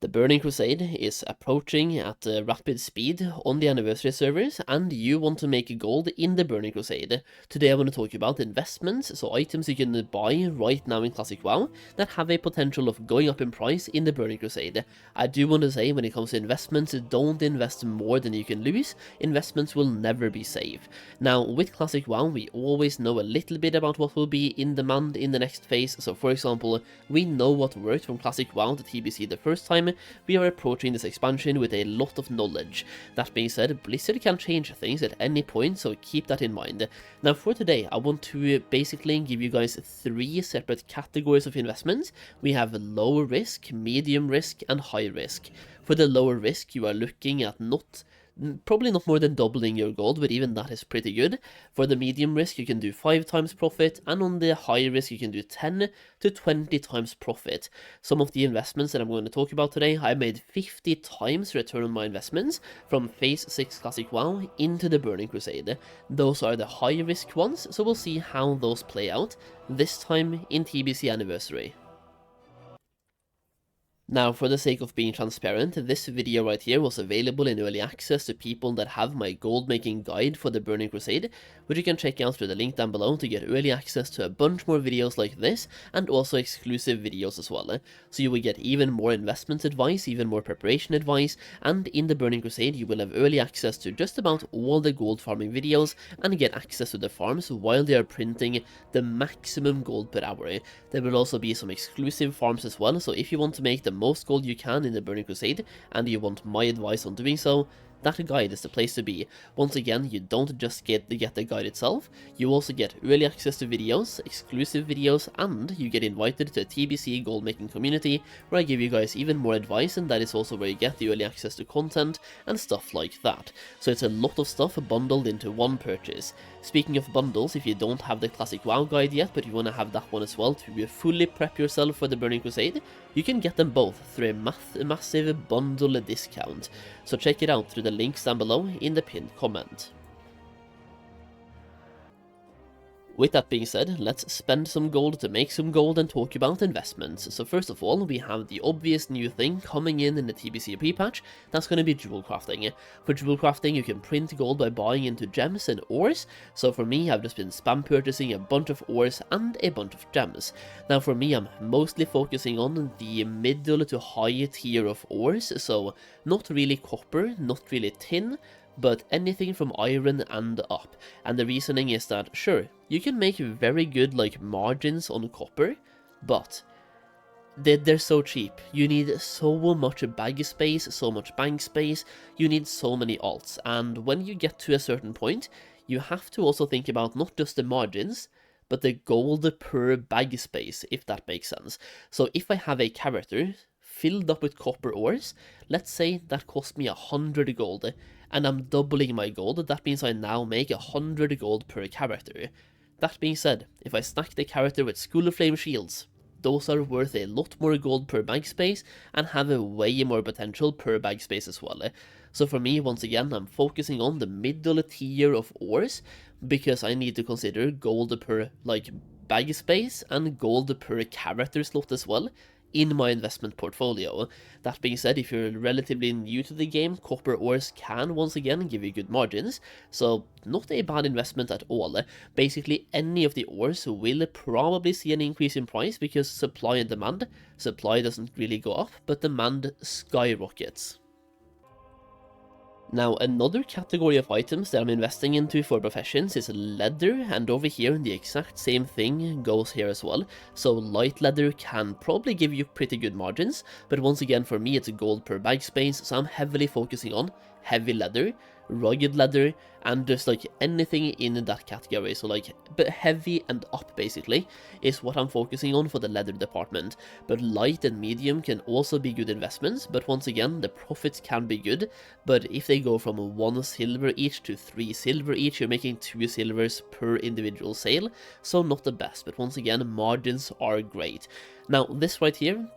The Burning Crusade is approaching at rapid speed on the anniversary servers, and you want to make gold in the Burning Crusade. Today I want to talk about investments, so items you can buy right now in Classic WoW that have a potential of going up in price in the Burning Crusade. I do want to say, when it comes to investments, don't invest more than you can lose. Investments will never be safe. Now, with Classic WoW, we always know a little bit about what will be in demand in the next phase. So for example, we know what worked from Classic WoW to TBC the first time. We are approaching this expansion with a lot of knowledge. That being said, Blizzard can change things at any point, so keep that in mind. Now for today, I want to basically give you guys 3 separate categories of investments. We have low risk, medium risk, and high risk. For the lower risk, you are looking at probably not more than doubling your gold, but even that is pretty good. For the medium risk, you can do 5 times profit, and on the high risk, you can do 10 to 20 times profit. Some of the investments that I'm going to talk about today, I made 50 times return on my investments from Phase 6 Classic WoW into the Burning Crusade. Those are the high risk ones, so we'll see how those play out this time in TBC Anniversary. Now, for the sake of being transparent, this video right here was available in early access to people that have my gold making guide for the Burning Crusade, which you can check out through the link down below to get early access to a bunch more videos like this, and also exclusive videos as well. So you will get even more investment advice, even more preparation advice, and in the Burning Crusade you will have early access to just about all the gold farming videos, and get access to the farms while they are printing the maximum gold per hour. There will also be some exclusive farms as well, so if you want to make the most gold you can in the Burning Crusade, and you want my advice on doing so, that guide is the place to be. Once again, you don't just get the guide itself, you also get early access to videos, exclusive videos, and you get invited to a TBC Goldmaking community, where I give you guys even more advice, and that is also where you get the early access to content and stuff like that. So it's a lot of stuff bundled into one purchase. Speaking of bundles, if you don't have the Classic WoW guide yet, but you want to have that one as well to fully prep yourself for the Burning Crusade, you can get them both through a massive bundle discount. So check it out through the links down below in the pinned comment. With that being said, let's spend some gold to make some gold and talk about investments. So first of all, we have the obvious new thing coming in the TBC pre-patch, that's going to be jewel crafting. For jewel crafting, you can print gold by buying into gems and ores, so for me, I've just been spam purchasing a bunch of ores and a bunch of gems. Now for me, I'm mostly focusing on the middle to high tier of ores, so not really copper, not really tin, but anything from iron and up. And the reasoning is that, sure, you can make very good margins on copper, but they're so cheap. You need so much bag space, so much bank space, you need so many alts, and when you get to a certain point, you have to also think about not just the margins, but the gold per bag space, if that makes sense. So if I have a character filled up with copper ores, let's say that cost me 100 gold, and I'm doubling my gold, that means I now make 100 gold per character. That being said, if I stack the character with School of Flame shields, those are worth a lot more gold per bag space, and have a way more potential per bag space as well. So for me, once again, I'm focusing on the middle tier of ores, because I need to consider gold per bag space, and gold per character slot as well, in my investment portfolio. That being said, if you're relatively new to the game, copper ores can once again give you good margins, so not a bad investment at all. Basically any of the ores will probably see an increase in price because supply and demand. Supply doesn't really go up, but demand skyrockets. Now, another category of items that I'm investing into for professions is leather, and over here the exact same thing goes here as well. So light leather can probably give you pretty good margins, but once again for me it's gold per bag space, so I'm heavily focusing on heavy leather, rugged leather, and just anything in that category. So but heavy and up basically is what I'm focusing on for the leather department. But light and medium can also be good investments, but once again the profits can be good, but if they go from 1 silver each to 3 silver each, you're making 2 silvers per individual sale, so not the best, but once again margins are great. Now this right here,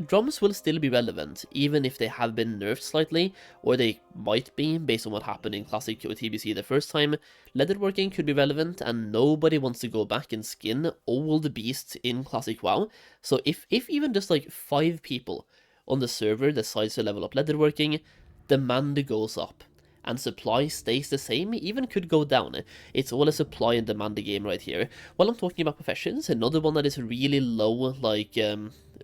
drums will still be relevant, even if they have been nerfed slightly, or they might be, based on what happened in Classic TBC the first time. Leatherworking could be relevant, and nobody wants to go back and skin old beasts in Classic WoW, so if even just 5 people on the server decides to level up leatherworking, demand goes up. And supply stays the same, even could go down. It's all a supply and demand game right here. While I'm talking about professions, another one that is really low, like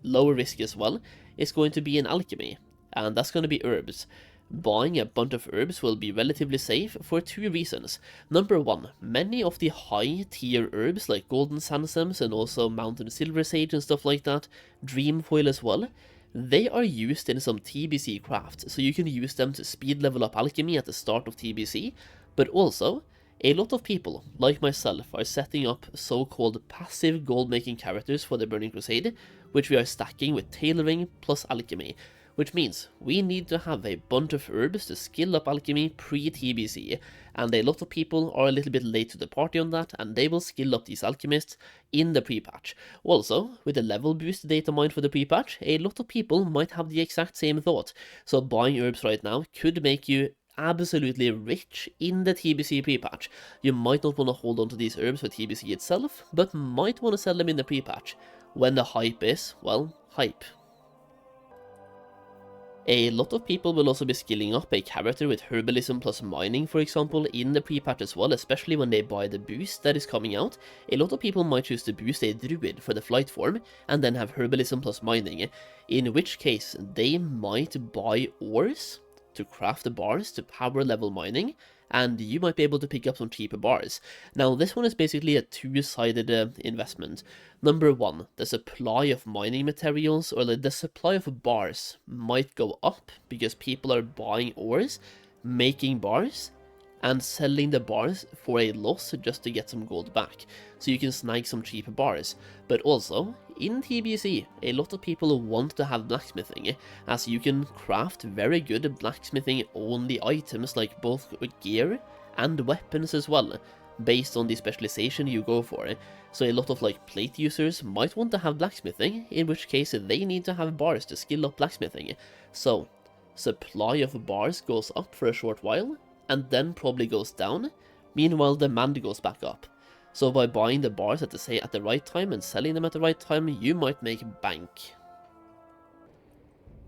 lower risk as well, is going to be in alchemy. And that's going to be herbs. Buying a bunch of herbs will be relatively safe for two reasons. Number one, many of the high tier herbs like golden sandstorms and also mountain silver sage and stuff like that, dream foil as well, they are used in some TBC crafts, so you can use them to speed level up alchemy at the start of TBC, but also, a lot of people, like myself, are setting up so-called passive gold-making characters for the Burning Crusade, which we are stacking with tailoring plus alchemy, which means we need to have a bunch of herbs to skill up alchemy pre-TBC, and a lot of people are a little bit late to the party on that, and they will skill up these alchemists in the pre-patch. Also, with the level boost data mined for the pre-patch, a lot of people might have the exact same thought, so buying herbs right now could make you absolutely rich in the TBC pre-patch. You might not want to hold on to these herbs for TBC itself, but might want to sell them in the pre-patch, when the hype is, well, hype. A lot of people will also be skilling up a character with herbalism plus mining, for example, in the pre-patch as well, especially when they buy the boost that is coming out. A lot of people might choose to boost a druid for the flight form, and then have herbalism plus mining, in which case they might buy ores to craft the bars to power level mining, and you might be able to pick up some cheaper bars. Now, this one is basically a two-sided investment. Number one, the supply of mining materials, or the supply of bars, might go up because people are buying ores, making bars, and selling the bars for a loss just to get some gold back, so you can snag some cheaper bars. But also, in TBC, a lot of people want to have blacksmithing, as you can craft very good blacksmithing only items like both gear and weapons as well, based on the specialization you go for. So a lot of like plate users might want to have blacksmithing, in which case they need to have bars to skill up blacksmithing. So, supply of bars goes up for a short while, and then probably goes down. Meanwhile, demand goes back up. So by buying the bars at the right time and selling them at the right time, you might make bank.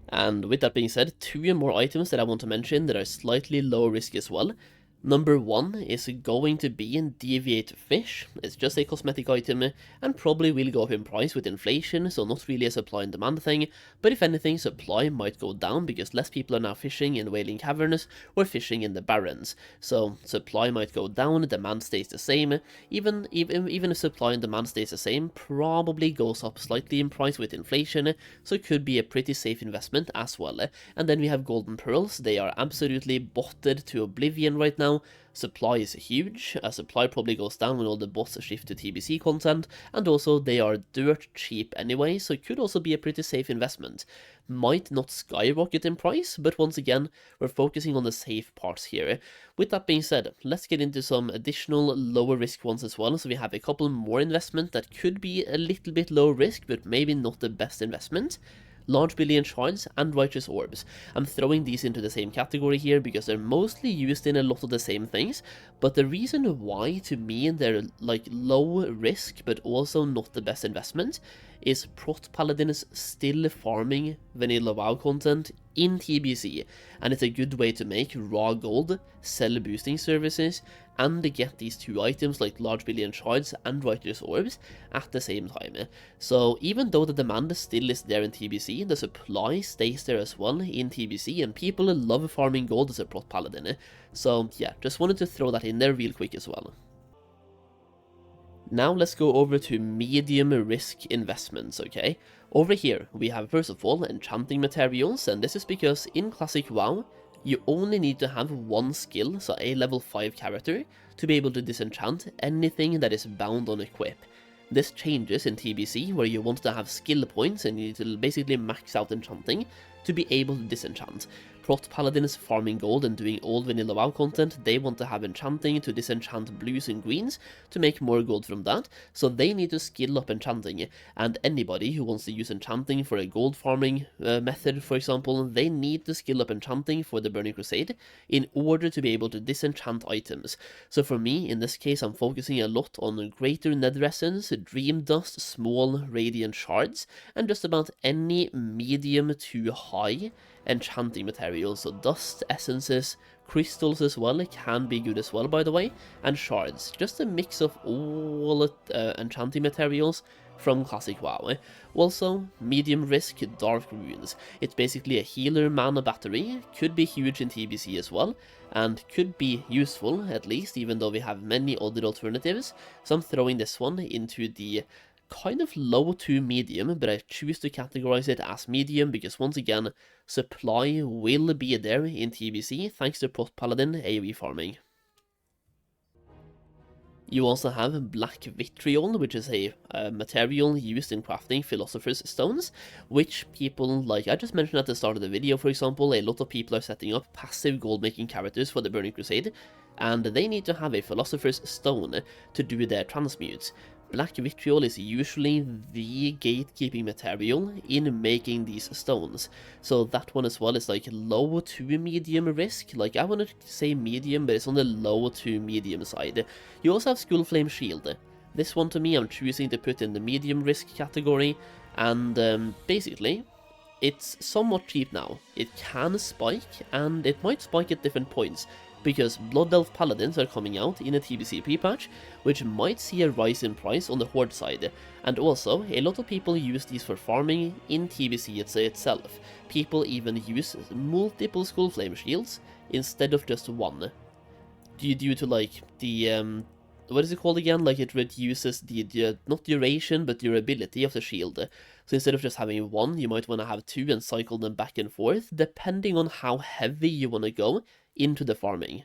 And with that being said, two more items that I want to mention that are slightly low risk as well. Number one is going to be in Deviate Fish. It's just a cosmetic item and probably will go up in price with inflation, so not really a supply and demand thing, but if anything, supply might go down because less people are now fishing in Wailing Caverns or fishing in the Barrens. So supply might go down, demand stays the same. Even if supply and demand stays the same, probably goes up slightly in price with inflation, so it could be a pretty safe investment as well. And then we have Golden Pearls. They are absolutely botted to oblivion right now. Supply is huge, supply probably goes down when all the bots shift to TBC content, and also they are dirt cheap anyway, so it could also be a pretty safe investment. Might not skyrocket in price, but once again, we're focusing on the safe parts here. With that being said, let's get into some additional lower risk ones as well. So we have a couple more investment that could be a little bit low risk, but maybe not the best investment. Large Billion Shards and Righteous Orbs. I'm throwing these into the same category here because they're mostly used in a lot of the same things, but the reason why to me they're like low risk but also not the best investment is Prot Paladins still farming vanilla WoW content in TBC, and it's a good way to make raw gold, sell boosting services, and get these two items like Large Billion Shards and Righteous Orbs at the same time. So even though the demand still is there in TBC, the supply stays there as well in TBC, and people love farming gold as a Prot Paladin. So yeah, just wanted to throw that in there real quick as well. Now let's go over to medium risk investments, okay? Over here, we have first of all enchanting materials, and this is because in Classic WoW, you only need to have one skill, so a level 5 character, to be able to disenchant anything that is bound on equip. This changes in TBC, where you want to have skill points and you need to basically max out enchanting to be able to disenchant. Prot paladins farming gold and doing old vanilla WoW content, they want to have enchanting to disenchant blues and greens to make more gold from that, so they need to skill up enchanting, and anybody who wants to use enchanting for a gold farming method, for example, they need to skill up enchanting for the Burning Crusade in order to be able to disenchant items. So for me, in this case, I'm focusing a lot on greater nether essence, dream dust, small radiant shards, and just about any medium to high enchanting materials. So dust, essences, crystals as well, it can be good as well, by the way, and shards. Just a mix of all enchanting materials from Classic WoW. Also, medium risk Dark Runes. It's basically a healer mana battery, could be huge in TBC as well, and could be useful, at least, even though we have many other alternatives. So I'm throwing this one into the kind of low to medium, but I choose to categorize it as medium because, once again, supply will be there in TBC thanks to Prot Paladin AoE farming. You also have Black Vitriol, which is a material used in crafting Philosopher's Stones, which people, like I just mentioned at the start of the video, for example, a lot of people are setting up passive gold-making characters for the Burning Crusade, and they need to have a Philosopher's Stone to do their transmutes. Black Vitriol is usually the gatekeeping material in making these stones, so that one as well is like low to medium risk. Like, I want to say medium, but it's on the low to medium side. You also have Skullflame Shield. This one, to me, I'm choosing to put in the medium risk category, and basically, it's somewhat cheap now. It can spike, and it might spike at different points, because Blood Elf Paladins are coming out in a TBC pre-patch, which might see a rise in price on the Horde side, and also a lot of people use these for farming in TBC itself. People even use multiple Skullflame Shields instead of just one, due to like the what is it called again? Like, it reduces the not duration, but durability of the shield. So instead of just having one, you might want to have two and cycle them back and forth, depending on how heavy you want to go into the farming.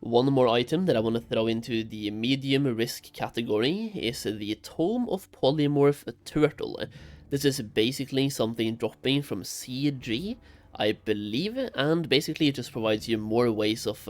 One more item that I want to throw into the medium risk category is the Tome of Polymorph Turtle. This is basically something dropping from CG, I believe, and basically it just provides you more ways of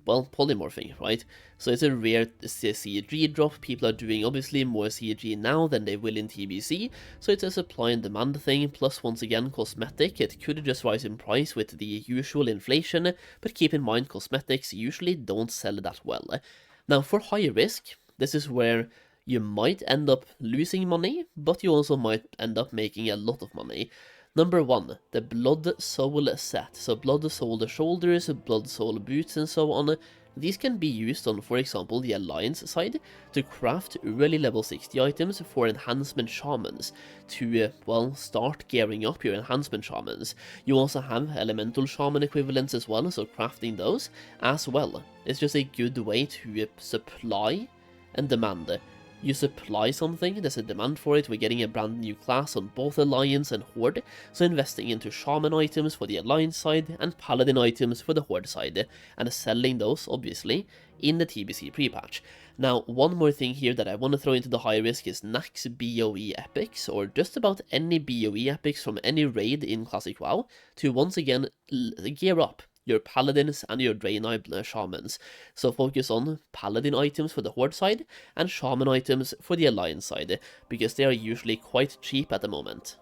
well, polymorphing, right? So it's a rare CG drop. People are doing obviously more CG now than they will in TBC, so it's a supply and demand thing, plus once again cosmetic. It could just rise in price with the usual inflation, but keep in mind cosmetics usually don't sell that well. Now for high risk, this is where you might end up losing money, but you also might end up making a lot of money. Number 1, the Blood Soul set. So Blood Soul shoulders, Blood Soul boots and so on. These can be used on, for example, the Alliance side to craft early level 60 items for enhancement shamans to, well, start gearing up your enhancement shamans. You also have elemental shaman equivalents as well, so crafting those as well. It's just a good way to supply and demand. You supply something, there's a demand for it, we're getting a brand new class on both Alliance and Horde, so investing into Shaman items for the Alliance side and Paladin items for the Horde side, and selling those, obviously, in the TBC pre-patch. Now, one more thing here that I want to throw into the high risk is Nax BOE epics, or just about any BOE epics from any raid in Classic WoW, to once again gear up your Paladins and your Draenei Shamans. So focus on Paladin items for the Horde side and Shaman items for the Alliance side, because they are usually quite cheap at the moment.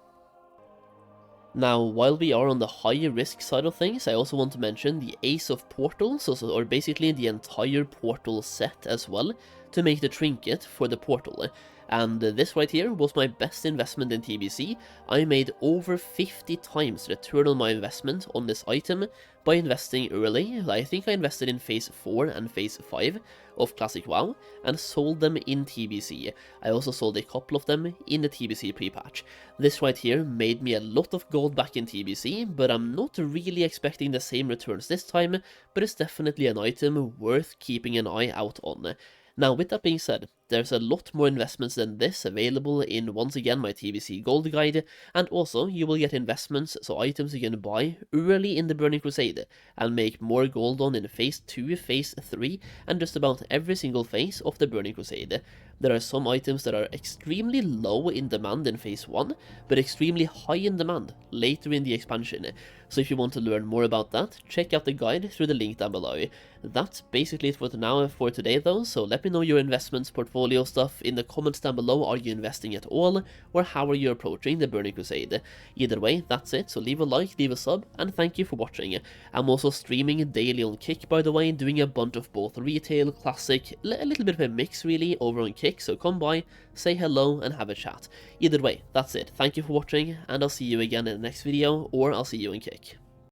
Now, while we are on the high risk side of things, I also want to mention the Ace of Portals, or basically the entire portal set as well, to make the trinket for the portal. And this right here was my best investment in TBC. I made over 50 times the return on my investment on this item by investing early. I think I invested in Phase 4 and Phase 5 of Classic WoW and sold them in TBC. I also sold a couple of them in the TBC pre-patch. This right here made me a lot of gold back in TBC, but I'm not really expecting the same returns this time, but it's definitely an item worth keeping an eye out on. Now, with that being said, There's a lot more investments than this available in, once again, my TBC Gold Guide, and also you will get investments, so items you can buy early in the Burning Crusade and make more gold on in Phase 2, Phase 3, and just about every single phase of the Burning Crusade. There are some items that are extremely low in demand in Phase 1, but extremely high in demand later in the expansion. So if you want to learn more about that, check out the guide through the link down below. That's basically it for now for today though, so let me know your investments portfolio stuff in the comments down below. Are you investing at all, or how are you approaching the Burning Crusade? Either way, that's it, so leave a like, leave a sub, and thank you for watching. I'm also streaming daily on Kick, by the way, doing a bunch of both retail, classic, a little bit of a mix really over on Kick, so come by, say hello, and have a chat. Either way, that's it, thank you for watching, and I'll see you again in the next video, or I'll see you in Kick.